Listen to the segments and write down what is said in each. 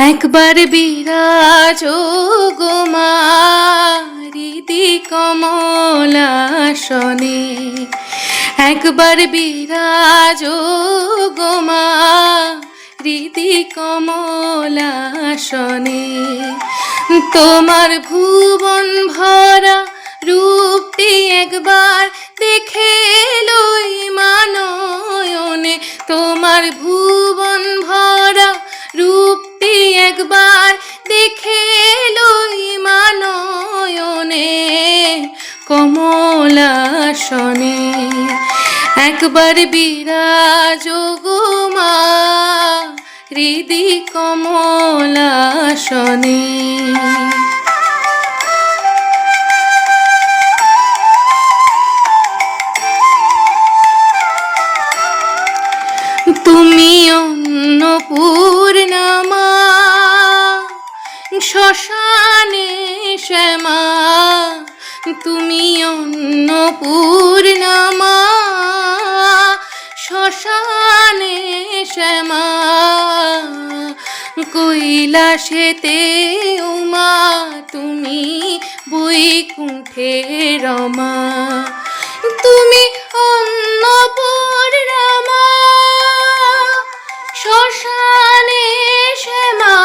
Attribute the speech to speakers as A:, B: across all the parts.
A: একবার বিরাজ গো মা হৃদি কমলাসনে, একবার বিরাজ গো মা হৃদি কমলাসনে। তোমার ভুবন ভরা রূপটি একবার দেখে লই মানয়নে, তোমার ভুবন ভরা রূপটি একবার দেখে লই মানয়নে কমলাসনে। একবার বিরাজ গো মা হৃদি কমলাসনে। তুমি অন্নপূর্ণা মা শ্মশানে শ্যামা, তুমি অন্নপূর্ণা মা শ্মশানে শ্যামা। কৈলাসেতে উমা তুমি বৈকুণ্ঠে রমা, তুমি অন্নপূর্ণা মা শ্মশানে শ্যামা।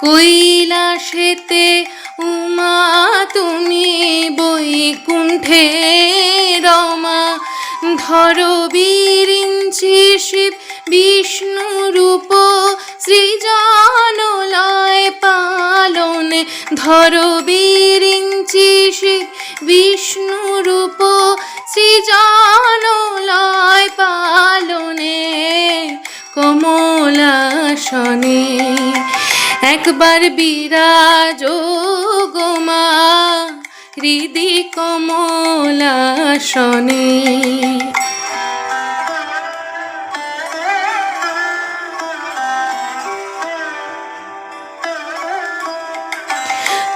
A: কৈলাসেতে উমা তুমি বৈকুণ্ঠে রমা। ধরো বিরিঞ্চি শিব বিষ্ণু রূপ সৃজন লয় পালনে, ধরো বিরিঞ্চি শিব বিষ্ণু রূপ সৃজন লয় পালনে কমলাসনে। একবার বিরাজ গো মা হৃদি কমলাসনে।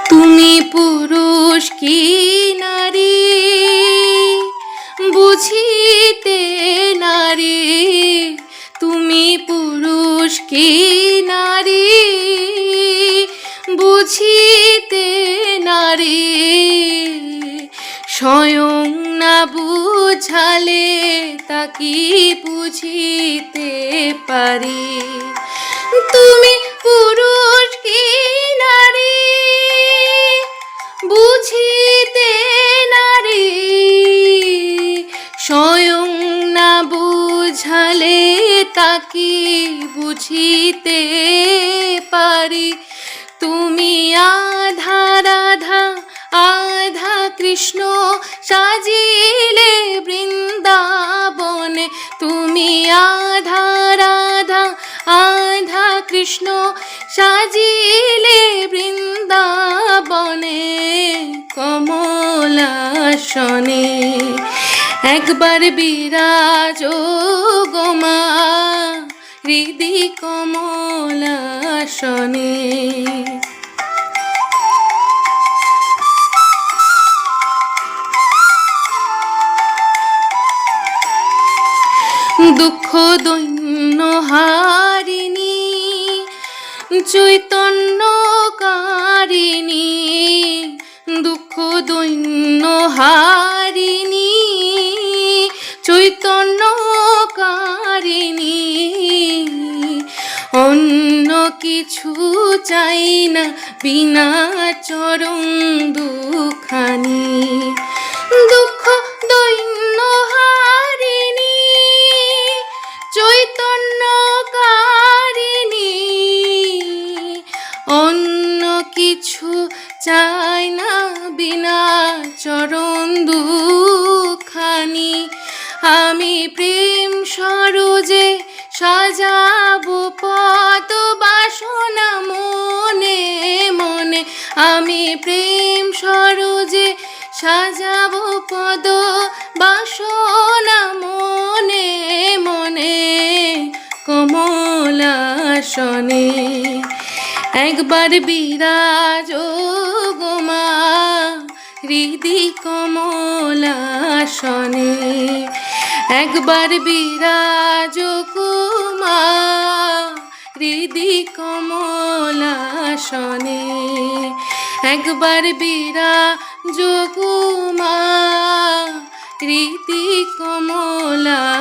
A: তুমি পুরুষ কি নারী বুঝিতে নারী, তুমি পুরুষ কি নারী বুঝিতে নারী। স্বয়ং না বুঝালে তাকি বুঝিতে পারি। তুমি পুরুষ কি নারী বুঝিতে নারী, স্বয়ং না বুঝালে তাকি বুঝিতে পারি। তুমি আধা রাধা আধা কৃষ্ণ সাজিলে বৃন্দাবনে, তুমি আধা রাধা আধা কৃষ্ণ সাজিলে বৃন্দাবনে কমলাসনে। একবার বিরাজ গো মা হৃদি কমলাসনে। দুঃখ দৈন্য হারিণী চৈতন্য কারিণী, দুঃখ দৈন্য হারিণী চৈতন্য কারিণী। অন্য কিছু চাই না বিনা চরণ দুখানি, দুঃখ দৈন্য হারিণী চৈতন্য কারিণী। অন্য কিছু চাই না বিনা চরণ দুখানি। আমি প্রেম সরোজে সাজাবো পদ বাসনা মনে মনে, আমি প্রেম সরোজে সাজাবো পদ বাসনা মনে মনে কমলাসনে। একবার বিরাজ গো মা হৃদি কমলাসনে। একবার বিরাজ গো মা হৃদি কমলাসনে একবার বিরাজ গো মা রীতি কমলাসনে।